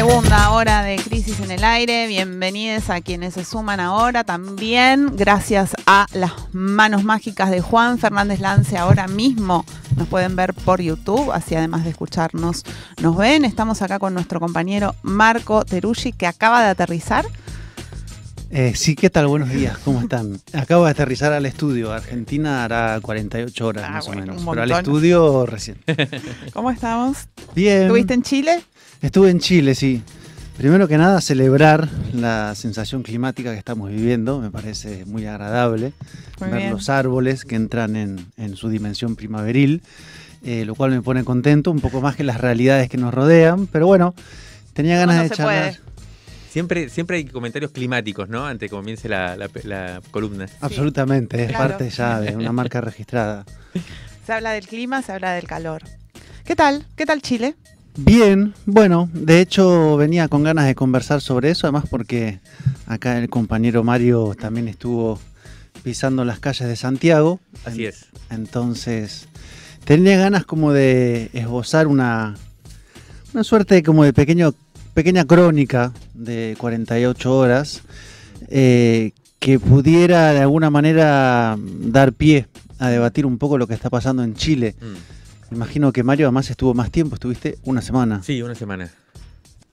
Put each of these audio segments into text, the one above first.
Segunda hora de Crisis en el Aire. Bienvenidos a quienes se suman ahora también. Gracias a las manos mágicas de Juan Fernández Lance. Ahora mismo nos pueden ver por YouTube, así además de escucharnos nos ven. Estamos acá con nuestro compañero Marco Teruggi, que acaba de aterrizar. Sí, ¿qué tal? Buenos días, ¿cómo están? Acabo de aterrizar al estudio. Argentina hará 48 horas más o menos, pero al estudio recién. ¿Cómo estamos? Bien. ¿Estuviste en Chile? Estuve en Chile, sí. Primero que nada, celebrar la sensación climática que estamos viviendo. Me parece muy agradable ver los árboles que entran en su dimensión primaveril, lo cual me pone contento, un poco más que las realidades que nos rodean. Pero bueno, tenía ganas de charlar. Siempre hay comentarios climáticos, ¿no? Antes de que comience la columna. Sí. Absolutamente, es parte ya de una marca registrada. Se habla del clima, se habla del calor. ¿Qué tal? ¿Qué tal Chile? Bien, bueno, de hecho venía con ganas de conversar sobre eso, además porque acá el compañero Mario también estuvo pisando las calles de Santiago. Así es. Entonces tenía ganas como de esbozar una suerte como de pequeña crónica de 48 horas que pudiera de alguna manera dar pie a debatir un poco lo que está pasando en Chile. Me imagino que Mario además estuvo más tiempo, estuviste una semana. Sí, una semana.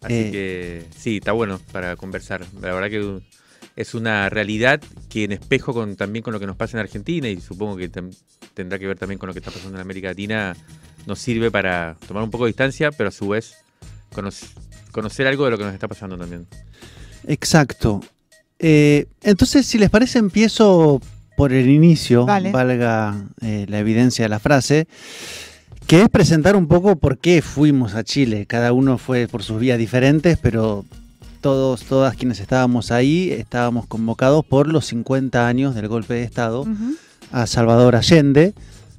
Así que sí, está bueno para conversar. La verdad que es una realidad que en espejo también con lo que nos pasa en Argentina, y supongo que tendrá que ver también con lo que está pasando en América Latina, nos sirve para tomar un poco de distancia, pero a su vez conocer algo de lo que nos está pasando también. Exacto. Entonces, si les parece, empiezo por el inicio, valga la evidencia de la frase, que es presentar un poco por qué fuimos a Chile. Cada uno fue por sus vías diferentes, pero todas quienes estábamos ahí estábamos convocados por los 50 años del golpe de Estado a Salvador Allende,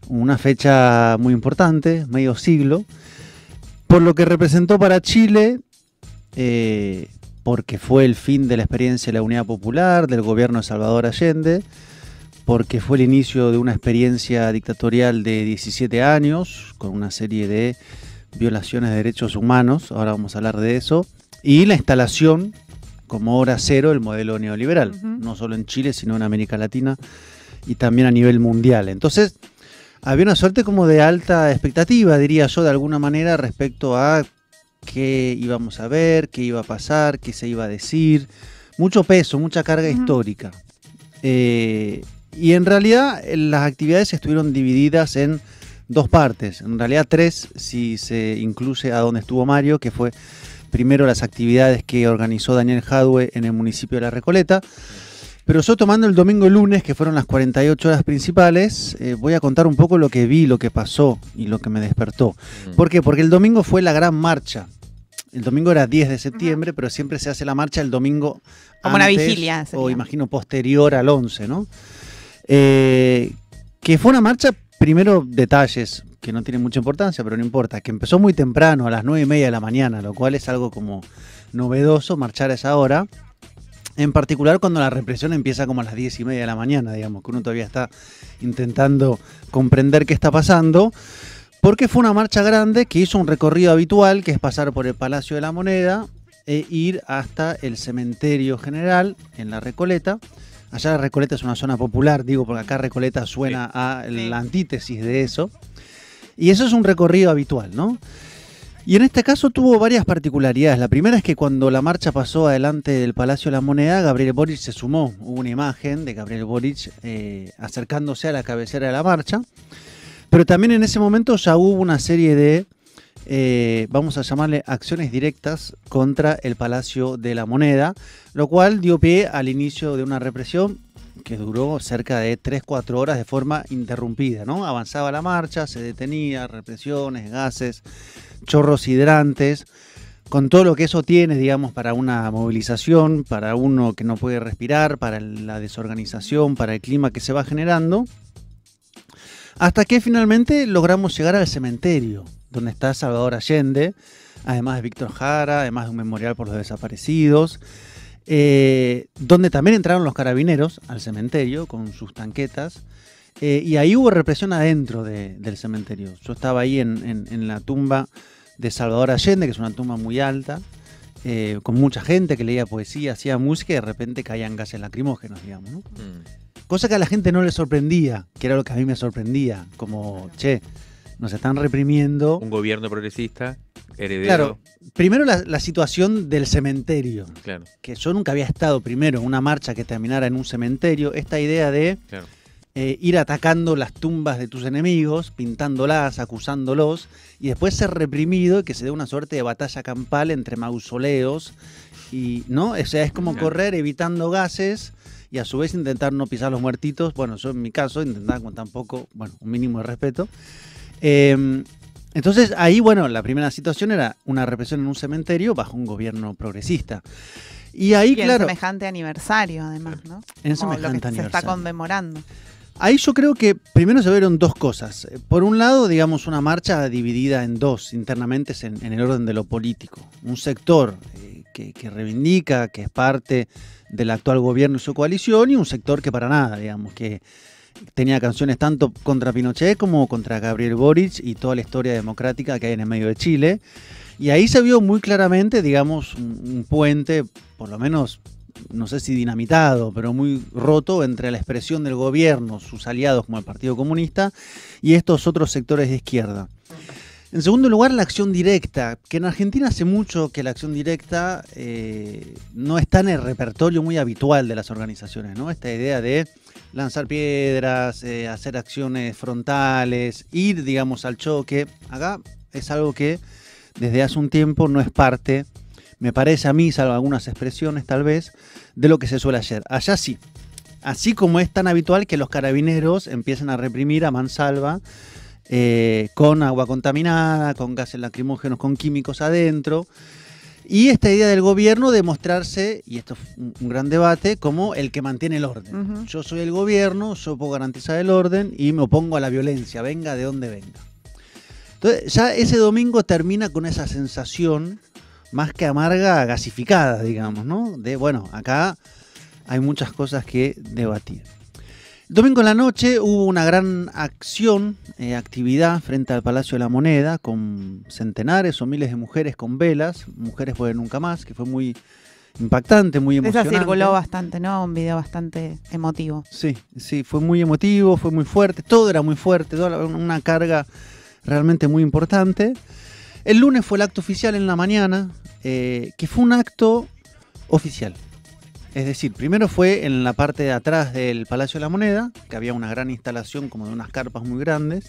una fecha muy importante, medio siglo, por lo que representó para Chile, porque fue el fin de la experiencia de la Unidad Popular, del gobierno de Salvador Allende, porque fue el inicio de una experiencia dictatorial de 17 años, con una serie de violaciones de derechos humanos, ahora vamos a hablar de eso, y la instalación como hora cero del modelo neoliberal, no solo en Chile, sino en América Latina y también a nivel mundial. Entonces, había una suerte como de alta expectativa, diría yo, de alguna manera, respecto a qué íbamos a ver, qué iba a pasar, qué se iba a decir, mucho peso, mucha carga histórica. Y en realidad las actividades estuvieron divididas en dos partes, en realidad tres si se incluye a donde estuvo Mario, que fue primero las actividades que organizó Daniel Jadwe en el municipio de La Recoleta, pero yo tomando el domingo y lunes, que fueron las 48 horas principales, voy a contar un poco lo que vi, lo que pasó y lo que me despertó. ¿Por qué? Porque el domingo fue la gran marcha. El domingo era 10 de septiembre, pero siempre se hace la marcha el domingo como antes, una vigilia. Sería. O imagino posterior al 11, ¿no? Que fue una marcha, primero detalles que no tienen mucha importancia, pero no importa, que empezó muy temprano, a las 9:30 de la mañana, lo cual es algo como novedoso marchar a esa hora, en particular cuando la represión empieza como a las 10:30 de la mañana, digamos, que uno todavía está intentando comprender qué está pasando, porque fue una marcha grande que hizo un recorrido habitual, que es pasar por el Palacio de la Moneda e ir hasta el Cementerio General en La Recoleta. Allá La Recoleta es una zona popular, digo, porque acá Recoleta suena a la antítesis de eso. Y eso es un recorrido habitual, ¿no? Y en este caso tuvo varias particularidades. La primera es que cuando la marcha pasó adelante del Palacio de la Moneda, Gabriel Boric se sumó. Hubo una imagen de Gabriel Boric acercándose a la cabecera de la marcha. Pero también en ese momento ya hubo una serie de, vamos a llamarle acciones directas contra el Palacio de la Moneda, lo cual dio pie al inicio de una represión que duró cerca de 3-4 horas de forma interrumpida, ¿no? Avanzaba la marcha, se detenía, represiones, gases, chorros hidrantes, con todo lo que eso tiene, digamos, para una movilización, para uno que no puede respirar, para la desorganización, para el clima que se va generando, hasta que finalmente logramos llegar al cementerio, donde está Salvador Allende, además de Víctor Jara, además de un memorial por los desaparecidos, donde también entraron los carabineros al cementerio con sus tanquetas, y ahí hubo represión adentro del cementerio. Yo estaba ahí en la tumba de Salvador Allende, que es una tumba muy alta, con mucha gente que leía poesía, hacía música y de repente caían gases lacrimógenos, digamos, ¿no? Cosa que a la gente no le sorprendía, que era lo que a mí me sorprendía, como, che, nos están reprimiendo. Un gobierno progresista, heredero. Claro, primero la situación del cementerio, Claro. que yo nunca había estado primero en una marcha que terminara en un cementerio, esta idea de Claro. ir atacando las tumbas de tus enemigos, pintándolas, acusándolos, y después ser reprimido y que se dé una suerte de batalla campal entre mausoleos, y ¿no? O sea, es como Claro. correr evitando gases y a su vez intentar no pisar los muertitos. Bueno, yo en mi caso intentaba con tampoco, bueno, un mínimo de respeto. Entonces ahí, bueno, la primera situación era una represión en un cementerio bajo un gobierno progresista. Y ahí, Y claro, en semejante aniversario, además, ¿no? en Como lo semejante que se está aniversario. conmemorando. Ahí yo creo que primero se vieron dos cosas. Por un lado, digamos, una marcha dividida en dos internamente en el orden de lo político. Un sector que reivindica, que es parte del actual gobierno y su coalición, y un sector que para nada, digamos, que tenía canciones tanto contra Pinochet como contra Gabriel Boric y toda la historia democrática que hay en el medio de Chile. Y ahí se vio muy claramente, digamos, un puente, por lo menos, no sé si dinamitado, pero muy roto entre la expresión del gobierno, sus aliados como el Partido Comunista, y estos otros sectores de izquierda. En segundo lugar, la acción directa, que en Argentina hace mucho que la acción directa no está en el repertorio muy habitual de las organizaciones, ¿no? Esta idea de lanzar piedras, hacer acciones frontales, ir, digamos, al choque. Acá es algo que desde hace un tiempo no es parte, me parece a mí, salvo algunas expresiones tal vez, de lo que se suele hacer. Allá sí. Así como es tan habitual que los carabineros empiecen a reprimir a mansalva con agua contaminada, con gases lacrimógenos, con químicos adentro. Y esta idea del gobierno de mostrarse, y esto es un gran debate, como el que mantiene el orden. Ujú. Yo soy el gobierno, yo puedo garantizar el orden y me opongo a la violencia, venga de donde venga. Entonces ya ese domingo termina con esa sensación más que amarga, gasificada, digamos, ¿no? De, bueno, acá hay muchas cosas que debatir. El domingo en la noche hubo una gran acción, actividad frente al Palacio de la Moneda, con centenares o miles de mujeres con velas, Mujeres por el Nunca Más, que fue muy impactante, muy Esa emocionante. circuló bastante, ¿no? Un video bastante emotivo. Sí, sí, fue muy emotivo, fue muy fuerte, todo era muy fuerte, una carga realmente muy importante. El lunes fue el acto oficial en la mañana, que fue un acto oficial. Es decir, primero fue en la parte de atrás del Palacio de la Moneda, que había una gran instalación como de unas carpas muy grandes,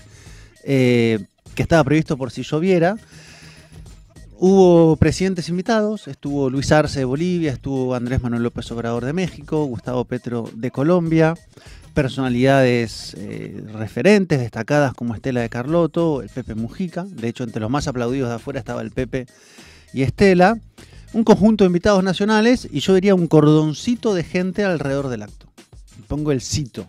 que estaba previsto por si lloviera. Hubo presidentes invitados, estuvo Luis Arce de Bolivia, estuvo Andrés Manuel López Obrador de México, Gustavo Petro de Colombia, personalidades referentes, destacadas como Estela de Carlotto, el Pepe Mujica. De hecho, entre los más aplaudidos de afuera estaba el Pepe y Estela. Un conjunto de invitados nacionales y yo diría un cordoncito de gente alrededor del acto. Pongo el cito.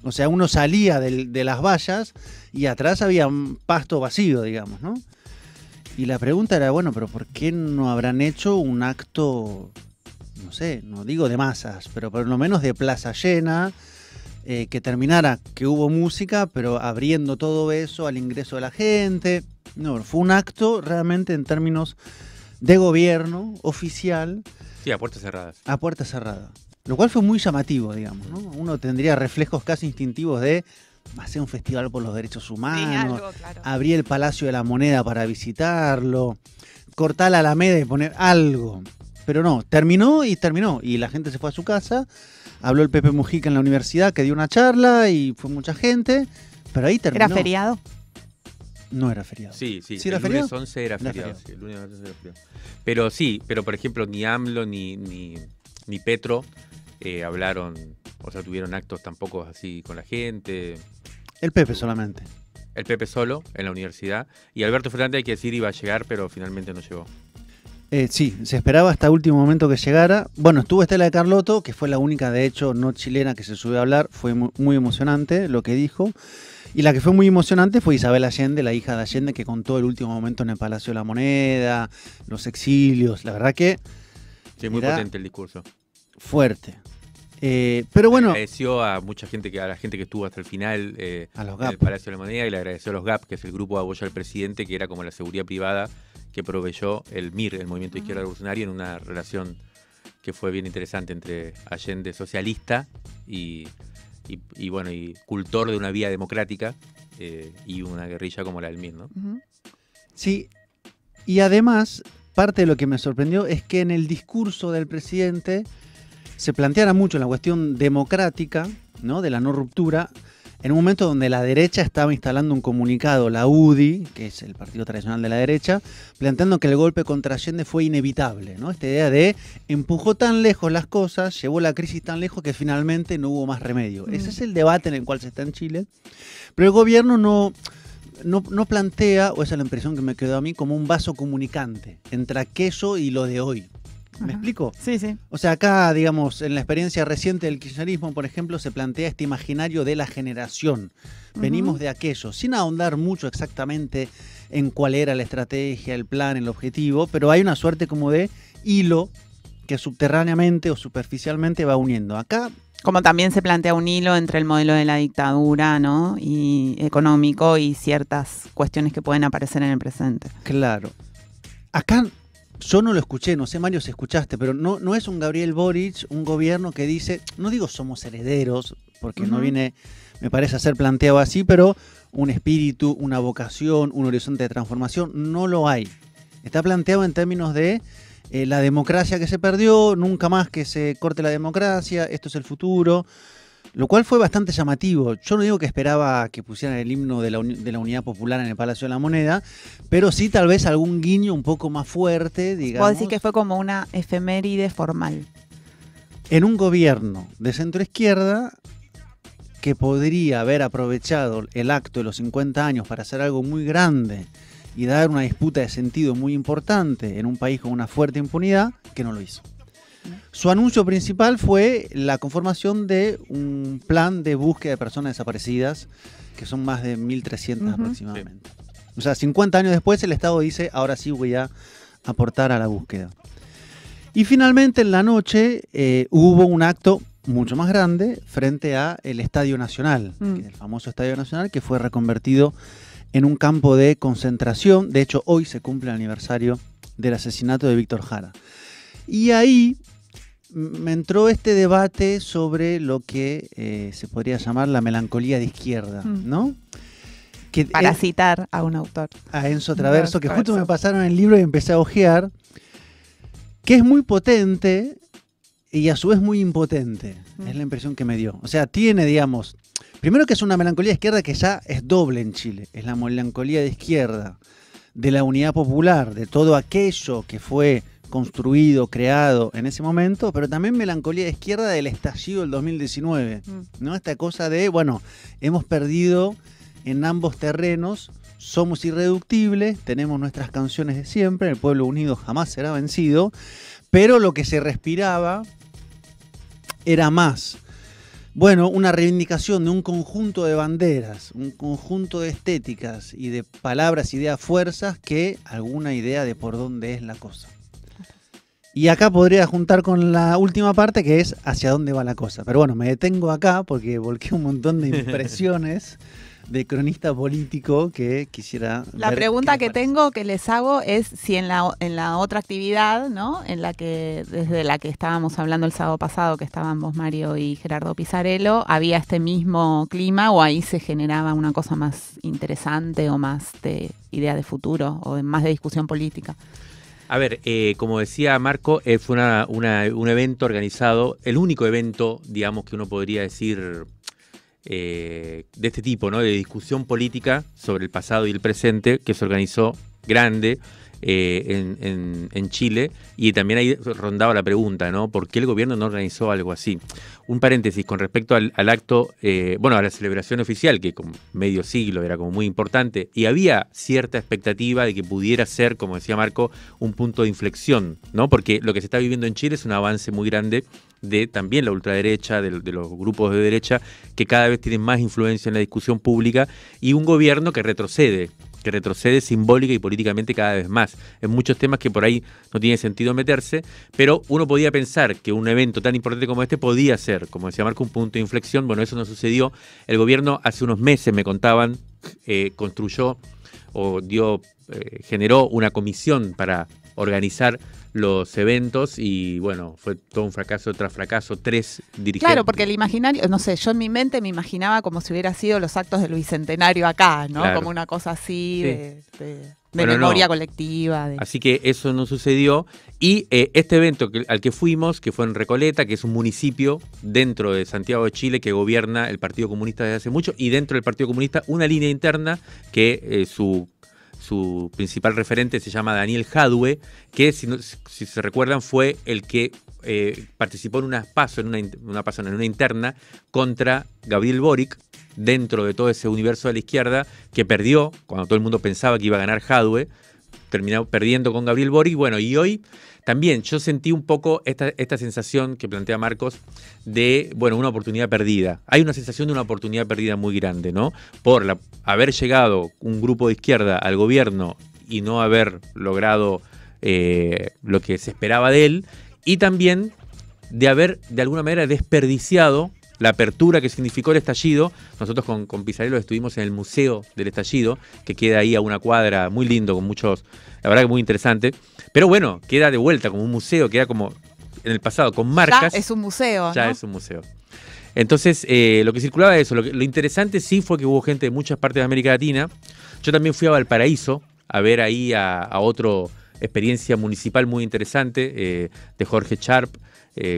O sea, uno salía de las vallas y atrás había un pasto vacío, digamos, ¿no? Y la pregunta era, bueno, pero ¿por qué no habrán hecho un acto, no sé, no digo de masas, pero por lo menos de plaza llena, que terminara, que hubo música, pero abriendo todo eso al ingreso de la gente? No, fue un acto realmente en términos de gobierno oficial. Sí, a puertas cerradas. A puerta cerrada. Lo cual fue muy llamativo, digamos, ¿no? Uno tendría reflejos casi instintivos de hacer un festival por los derechos humanos, algo, claro. abrir el Palacio de la Moneda para visitarlo, cortar la Alameda y poner algo. Pero no, terminó. Y la gente se fue a su casa. Habló el Pepe Mujica en la universidad, que dio una charla y fue mucha gente. Pero ahí terminó. ¿Era feriado? No era feriado. Sí, sí. ¿Sí era el feriado? lunes 11 era Era feriado. feriado. Sí, el lunes 11 era feriado. Pero sí, pero por ejemplo, ni AMLO ni Petro hablaron, o sea, tuvieron actos tampoco así con la gente. El Pepe solamente. El Pepe solo en la universidad. Y Alberto Fernández, hay que decir, iba a llegar, pero finalmente no llegó. Sí, se esperaba hasta último momento que llegara. Bueno, estuvo Estela de Carlotto, que fue la única, de hecho, no chilena que se subió a hablar. Fue muy emocionante lo que dijo. Y la que fue muy emocionante fue Isabel Allende, la hija de Allende, que contó el último momento en el Palacio de la Moneda, los exilios. La verdad que Sí, muy era potente el discurso. fuerte. Pero bueno, Agradeció a mucha gente, a la gente que estuvo hasta el final a los en GAP. el Palacio de la Moneda, y le agradeció a los GAP, que es el grupo de apoyo al presidente, que era como la seguridad privada que proveyó el MIR, el Movimiento de Izquierda Revolucionario, en una relación que fue bien interesante entre Allende socialista y cultor de una vía democrática y una guerrilla como la del MIR, ¿no? Sí, y además, parte de lo que me sorprendió es que en el discurso del presidente se planteara mucho la cuestión democrática, ¿no?, de la no ruptura, en un momento donde la derecha estaba instalando un comunicado, la UDI, que es el partido tradicional de la derecha, planteando que el golpe contra Allende fue inevitable, ¿no? Esta idea de empujó tan lejos las cosas, llevó la crisis tan lejos que finalmente no hubo más remedio. Ese es el debate en el cual se está en Chile, pero el gobierno no plantea, o esa es la impresión que me quedó a mí, como un vaso comunicante entre aquello y lo de hoy. ¿Me explico? Sí, sí. O sea, acá, digamos, en la experiencia reciente del kirchnerismo, por ejemplo, se plantea este imaginario de la generación. Venimos de aquello, sin ahondar mucho exactamente en cuál era la estrategia, el plan, el objetivo, pero hay una suerte como de hilo que subterráneamente o superficialmente va uniendo. Acá... Como también se plantea un hilo entre el modelo de la dictadura, ¿no?, y económico y ciertas cuestiones que pueden aparecer en el presente. Claro. Acá... Yo no lo escuché, no sé, Mario, si escuchaste, pero no es un Gabriel Boric, un gobierno que dice, no digo somos herederos, porque no viene, me parece, a ser planteado así, pero un espíritu, una vocación, un horizonte de transformación, no lo hay. Está planteado en términos de la democracia que se perdió, nunca más que se corte la democracia, esto es el futuro, lo cual fue bastante llamativo. Yo no digo que esperaba que pusieran el himno de la Unidad Popular en el Palacio de la Moneda, pero sí tal vez algún guiño un poco más fuerte, digamos. Puedo decir que fue como una efeméride formal. En un gobierno de centro-izquierda que podría haber aprovechado el acto de los 50 años para hacer algo muy grande y dar una disputa de sentido muy importante en un país con una fuerte impunidad, que no lo hizo. Su anuncio principal fue la conformación de un plan de búsqueda de personas desaparecidas, que son más de 1.300 aproximadamente. O sea, 50 años después el Estado dice, ahora sí voy a aportar a la búsqueda. Y finalmente en la noche hubo un acto mucho más grande frente a el Estadio Nacional, que es el famoso Estadio Nacional, que fue reconvertido en un campo de concentración. De hecho, hoy se cumple el aniversario del asesinato de Víctor Jara. Y ahí me entró este debate sobre lo que se podría llamar la melancolía de izquierda, ¿no? Que, para citar a un autor. A Enzo Traverso, que justo me pasaron el libro y empecé a hojear, que es muy potente y a su vez muy impotente. Es la impresión que me dio. O sea, tiene, digamos, primero que es una melancolía de izquierda que ya es doble en Chile. Es la melancolía de izquierda de la Unidad Popular, de todo aquello que fue construido, creado en ese momento, pero también melancolía de izquierda del estallido del 2019, ¿no? Esta cosa de, bueno, hemos perdido en ambos terrenos, somos irreductibles, tenemos nuestras canciones de siempre, el pueblo unido jamás será vencido, pero lo que se respiraba era más, bueno, una reivindicación de un conjunto de banderas, un conjunto de estéticas y de palabras, ideas, fuerzas, que alguna idea de por dónde es la cosa. Y acá podría juntar con la última parte, que es hacia dónde va la cosa. Pero bueno, me detengo acá porque volqué un montón de impresiones de cronista político que quisiera La ver pregunta qué que les parece. tengo que les hago es si en la otra actividad, ¿no?, en la que desde la que estábamos hablando el sábado pasado, que estaban vos, Mario, y Gerardo Pisarello, había este mismo clima o ahí se generaba una cosa más interesante o más de idea de futuro o más de discusión política. A ver, como decía Marco, fue un evento organizado, el único evento, digamos, que uno podría decir de este tipo, ¿no?, de discusión política sobre el pasado y el presente, que se organizó grande en Chile, y también ahí rondaba la pregunta, ¿no?, ¿por qué el gobierno no organizó algo así? Un paréntesis con respecto al acto, bueno, a la celebración oficial, que con medio siglo era como muy importante, y había cierta expectativa de que pudiera ser, como decía Marco, un punto de inflexión, ¿no? Porque lo que se está viviendo en Chile es un avance muy grande de también la ultraderecha, de los grupos de derecha, que cada vez tienen más influencia en la discusión pública, y un gobierno que retrocede simbólica y políticamente cada vez más. En muchos temas que por ahí no tiene sentido meterse, pero uno podía pensar que un evento tan importante como este podía ser, como decía Marco, un punto de inflexión. Bueno, eso no sucedió. El gobierno hace unos meses, me contaban, construyó o generó una comisión para organizar los eventos y bueno, fue todo un fracaso tras fracaso, 3 dirigentes. Claro, porque el imaginario, no sé, yo en mi mente me imaginaba como si hubiera sido los actos del Bicentenario acá, ¿no? Claro. Como una cosa así Sí. de Bueno, memoria no. colectiva. Así que eso no sucedió. Y este evento al que fuimos, que fue en Recoleta, que es un municipio dentro de Santiago de Chile que gobierna el Partido Comunista desde hace mucho, y dentro del Partido Comunista una línea interna que su principal referente se llama Daniel Jadue, que si se recuerdan fue el que participó en en una interna contra Gabriel Boric, dentro de todo ese universo de la izquierda, que perdió cuando todo el mundo pensaba que iba a ganar Jadue, terminó perdiendo con Gabriel Boric. Bueno, y hoy también yo sentí un poco esta sensación que plantea Marcos de, bueno, una oportunidad perdida. Hay una sensación de una oportunidad perdida muy grande, ¿no? Por haber llegado un grupo de izquierda al gobierno y no haber logrado lo que se esperaba de él, y también de haber, de alguna manera, desperdiciado la apertura que significó el estallido. Nosotros con Pizarello estuvimos en el Museo del Estallido, que queda ahí a una cuadra, muy lindo, con muchos, la verdad que muy interesante. Pero bueno, queda de vuelta como un museo, queda como en el pasado, con marcas. Ya es un museo, Ya ¿no? es un museo. Entonces, lo que circulaba de eso, lo interesante sí fue que hubo gente de muchas partes de América Latina. Yo también fui a Valparaíso a ver ahí a otra experiencia municipal muy interesante de Jorge Charp,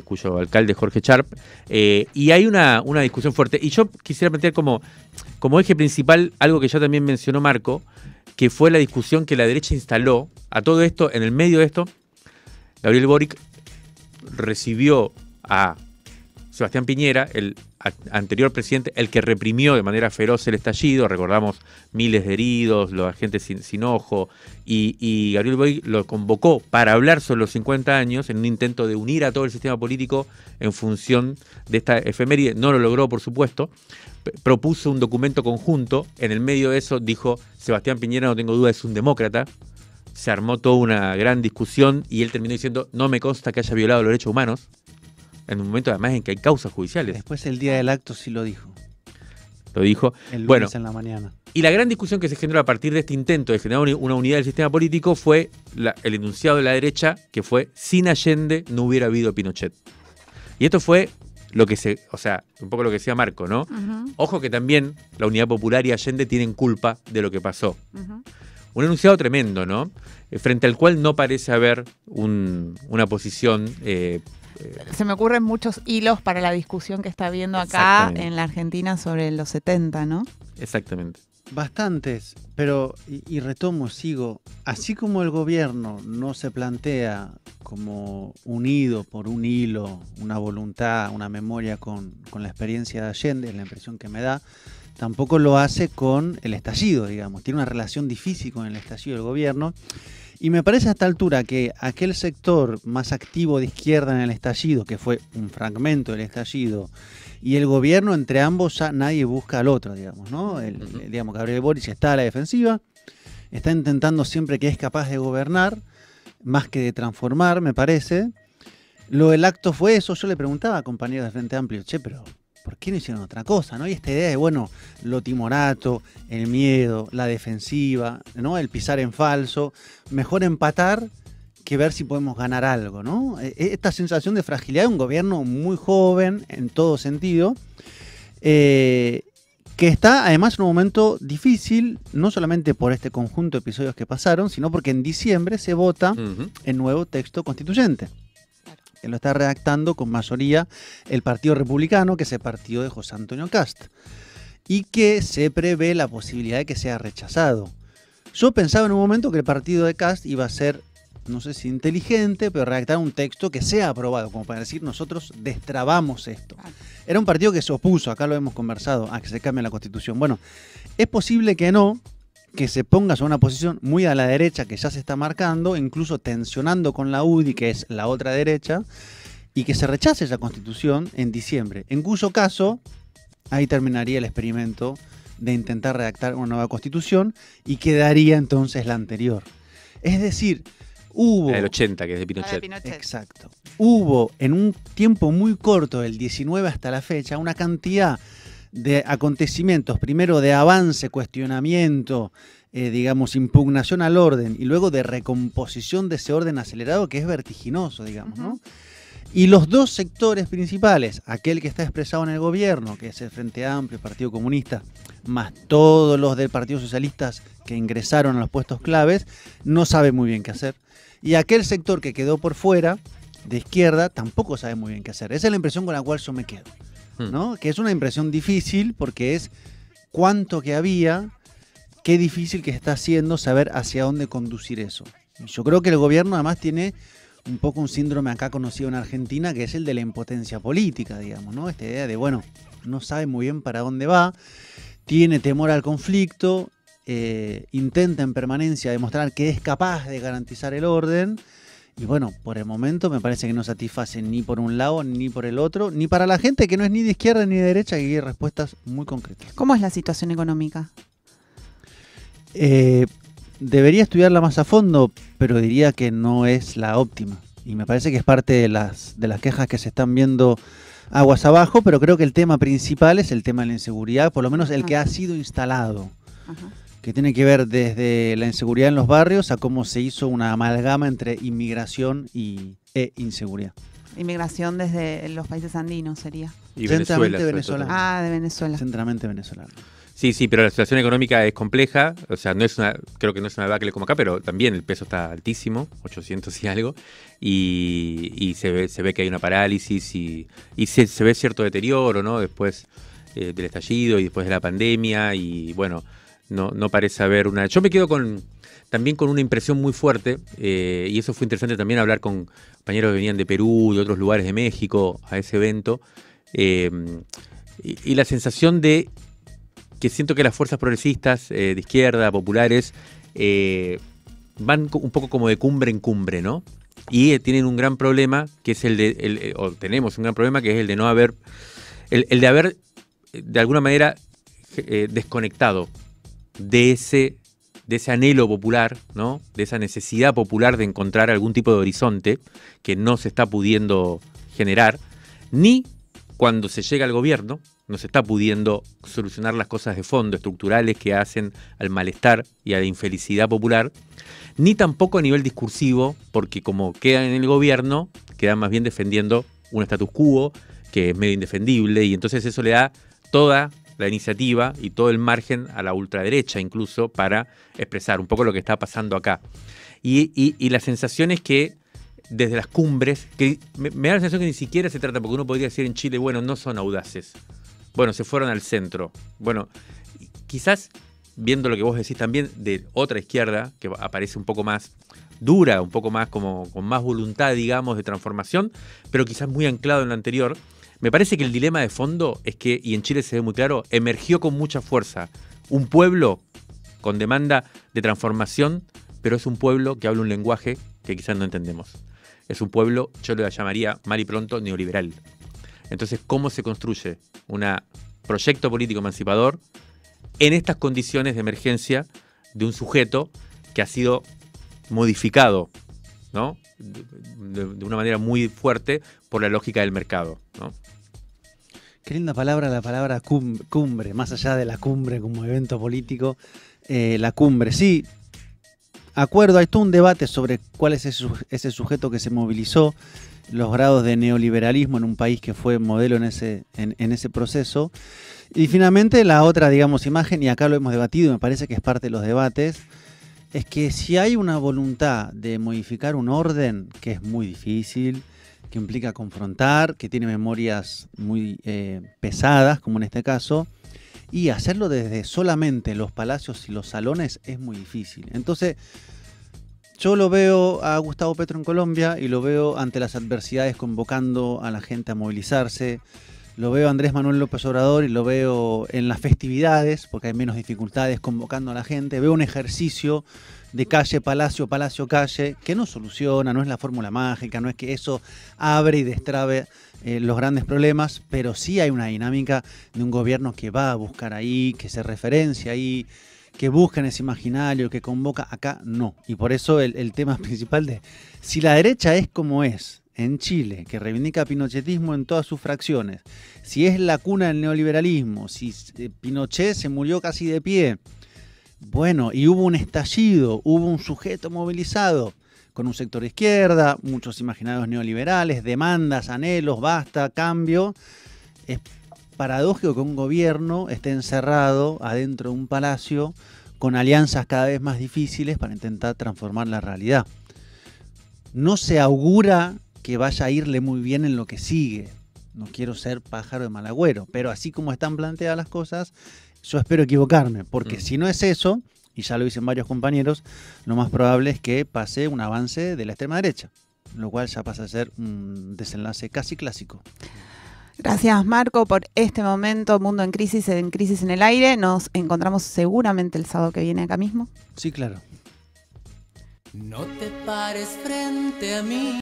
cuyo alcalde es Jorge Charp, y hay una discusión fuerte. Y yo quisiera plantear como eje principal algo que ya también mencionó Marco, que fue la discusión que la derecha instaló a todo esto. En el medio de esto, Gabriel Boric recibió a Sebastián Piñera, el anterior presidente, el que reprimió de manera feroz el estallido. Recordamos miles de heridos, los agentes sin ojo, y Gabriel Boric lo convocó para hablar sobre los 50 años en un intento de unir a todo el sistema político en función de esta efeméride. No lo logró, por supuesto. Propuso un documento conjunto. En el medio de eso dijo: Sebastián Piñera, no tengo duda, es un demócrata. Se armó toda una gran discusión y él terminó diciendo: no me consta que haya violado los derechos humanos, en un momento además en que hay causas judiciales. Después el día del acto sí lo dijo. Lo dijo. El lunes Bueno, en la mañana. y la gran discusión que se generó a partir de este intento de generar una unidad del sistema político fue el enunciado de la derecha, que fue: sin Allende no hubiera habido Pinochet. Y esto fue lo que un poco lo que decía Marco, ¿no? Ujú, Ojo que también la Unidad Popular y Allende tienen culpa de lo que pasó. ujú. Un enunciado tremendo, ¿no? Frente al cual no parece haber una posición. Se me ocurren muchos hilos para la discusión que está habiendo acá Exactamente. en la Argentina sobre los 70, ¿no? Exactamente. Bastantes, pero, y retomo, sigo, así como el gobierno no se plantea como unido por un hilo, una voluntad, una memoria con la experiencia de Allende, es la impresión que me da, tampoco lo hace con el estallido, digamos. Tiene una relación difícil con el estallido del gobierno. Y me parece a esta altura que aquel sector más activo de izquierda en el estallido, que fue un fragmento del estallido, y el gobierno, entre ambos ya nadie busca al otro, digamos, ¿no? Digamos, Gabriel Boric está a la defensiva, está intentando siempre que es capaz de gobernar, más que de transformar, me parece. Lo del acto fue eso. Yo le preguntaba a compañeros de Frente Amplio: che, pero ¿por qué no hicieron otra cosa? ¿No? Y esta idea de, bueno, lo timorato, el miedo, la defensiva, ¿no? El pisar en falso, mejor empatar que ver si podemos ganar algo, ¿no? Esta sensación de fragilidad de un gobierno muy joven en todo sentido, que está además en un momento difícil, no solamente por este conjunto de episodios que pasaron, sino porque en diciembre se vota el nuevo texto constituyente. Que lo está redactando con mayoría el Partido Republicano, que es el partido de José Antonio Kast, y que se prevé la posibilidad de que sea rechazado. Yo pensaba en un momento que el partido de Kast iba a ser, no sé si inteligente, pero redactar un texto que sea aprobado, como para decir: nosotros destrabamos esto. Era un partido que se opuso, acá lo hemos conversado, a que se cambie la Constitución. Bueno, es posible que no, que se ponga sobre una posición muy a la derecha que ya se está marcando, incluso tensionando con la UDI, que es la otra derecha, y que se rechace esa Constitución en diciembre, en cuyo caso ahí terminaría el experimento de intentar redactar una nueva Constitución y quedaría entonces la anterior. Es decir, hubo... El 80, que es de La de Pinochet. Pinochet. Exacto. Hubo en un tiempo muy corto, del 19 hasta la fecha, una cantidad de acontecimientos, primero de avance, cuestionamiento, digamos, impugnación al orden y luego de recomposición de ese orden acelerado que es vertiginoso, digamos, ¿no? Y los dos sectores principales, aquel que está expresado en el gobierno, que es el Frente Amplio, el Partido Comunista, más todos los del Partido Socialista que ingresaron a los puestos claves, no sabe muy bien qué hacer. Y aquel sector que quedó por fuera, de izquierda, tampoco sabe muy bien qué hacer. Esa es la impresión con la cual yo me quedo, ¿no? Que es una impresión difícil porque es cuánto que había, qué difícil que está haciendo saber hacia dónde conducir eso. Y yo creo que el gobierno además tiene un poco un síndrome acá conocido en Argentina, que es el de la impotencia política, digamos, ¿no? Esta idea de, bueno, no sabe muy bien para dónde va, tiene temor al conflicto, intenta en permanencia demostrar que es capaz de garantizar el orden, y bueno, por el momento me parece que no satisface ni por un lado ni por el otro, ni para la gente que no es ni de izquierda ni de derecha, que quiere respuestas muy concretas. ¿Cómo es la situación económica? Debería estudiarla más a fondo, pero diría que no es la óptima. Y me parece que es parte de las quejas que se están viendo aguas abajo, pero creo que el tema principal es el tema de la inseguridad, por lo menos el que ha sido instalado, que tiene que ver desde la inseguridad en los barrios a cómo se hizo una amalgama entre inmigración e inseguridad. Inmigración desde los países andinos sería. Y Centralmente Venezuela. Ah, de Venezuela. Centralmente venezolano. Sí, pero la situación económica es compleja, o sea, creo que no es una debacle como acá, pero también el peso está altísimo, 800 y algo, y se ve que hay una parálisis y se ve cierto deterioro, ¿no? Después del estallido y después de la pandemia, y bueno, no parece haber una... Yo me quedo también con una impresión muy fuerte, y eso fue interesante también hablar con compañeros que venían de Perú y otros lugares de México a ese evento, y la sensación de que siento que las fuerzas progresistas de izquierda, populares, van un poco como de cumbre en cumbre, ¿no? Y tienen un gran problema, que es tenemos un gran problema, que es el de no haber, el de haber, de alguna manera, desconectado de ese anhelo popular, ¿no? De esa necesidad popular de encontrar algún tipo de horizonte que no se está pudiendo generar, ni cuando se llega al gobierno, no se está pudiendo solucionar las cosas de fondo, estructurales que hacen al malestar y a la infelicidad popular, ni tampoco a nivel discursivo, porque como quedan en el gobierno, quedan más bien defendiendo un status quo que es medio indefendible, y entonces eso le da toda la iniciativa y todo el margen a la ultraderecha incluso para expresar un poco lo que está pasando acá. Y la sensación es que desde las cumbres, que me da la sensación que ni siquiera se trata, porque uno podría decir en Chile, bueno, no son audaces. Bueno, se fueron al centro. Bueno, quizás viendo lo que vos decís también de otra izquierda, que aparece un poco más dura, un poco más como con más voluntad, digamos, de transformación, pero quizás muy anclado en lo anterior, me parece que el dilema de fondo es que, y en Chile se ve muy claro, emergió con mucha fuerza un pueblo con demanda de transformación, pero es un pueblo que habla un lenguaje que quizás no entendemos. Es un pueblo, yo lo llamaría mal y pronto, neoliberal. Entonces, ¿cómo se construye un proyecto político emancipador en estas condiciones de emergencia de un sujeto que ha sido modificado, ¿no? de una manera muy fuerte por la lógica del mercado, ¿no? Qué linda palabra, la palabra cumbre, más allá de la cumbre como evento político, la cumbre, sí. Acuerdo, hay todo un debate sobre cuál es ese sujeto que se movilizó, los grados de neoliberalismo en un país que fue modelo en ese proceso. Y finalmente la otra, digamos, imagen, y acá lo hemos debatido y me parece que es parte de los debates, es que si hay una voluntad de modificar un orden, que es muy difícil, que implica confrontar, que tiene memorias muy pesadas, como en este caso, y hacerlo desde solamente los palacios y los salones es muy difícil. Entonces, yo lo veo a Gustavo Petro en Colombia y lo veo ante las adversidades convocando a la gente a movilizarse. Lo veo a Andrés Manuel López Obrador y lo veo en las festividades, porque hay menos dificultades convocando a la gente. Veo un ejercicio de calle, palacio, palacio, calle, que no soluciona, no es la fórmula mágica, no es que eso abre y destrabe los grandes problemas, pero sí hay una dinámica de un gobierno que va a buscar ahí, que se referencia ahí, que busca en ese imaginario, que convoca. Acá no. Y por eso el tema principal de si la derecha es como es en Chile, que reivindica pinochetismo en todas sus fracciones, si es la cuna del neoliberalismo, si Pinochet se murió casi de pie, Bueno, y hubo un estallido, hubo un sujeto movilizado con un sector de izquierda, muchos imaginarios neoliberales, demandas, anhelos, basta, cambio. Es paradójico que un gobierno esté encerrado adentro de un palacio con alianzas cada vez más difíciles para intentar transformar la realidad. No se augura que vaya a irle muy bien en lo que sigue. No quiero ser pájaro de mal agüero, pero así como están planteadas las cosas, yo espero equivocarme, porque si no es eso, y ya lo dicen varios compañeros, lo más probable es que pase un avance de la extrema derecha, lo cual ya pasa a ser un desenlace casi clásico. Gracias, Marco, por este momento. Mundo en Crisis en el Aire. Nos encontramos seguramente el sábado que viene acá mismo. Sí, claro. No te pares frente a mí.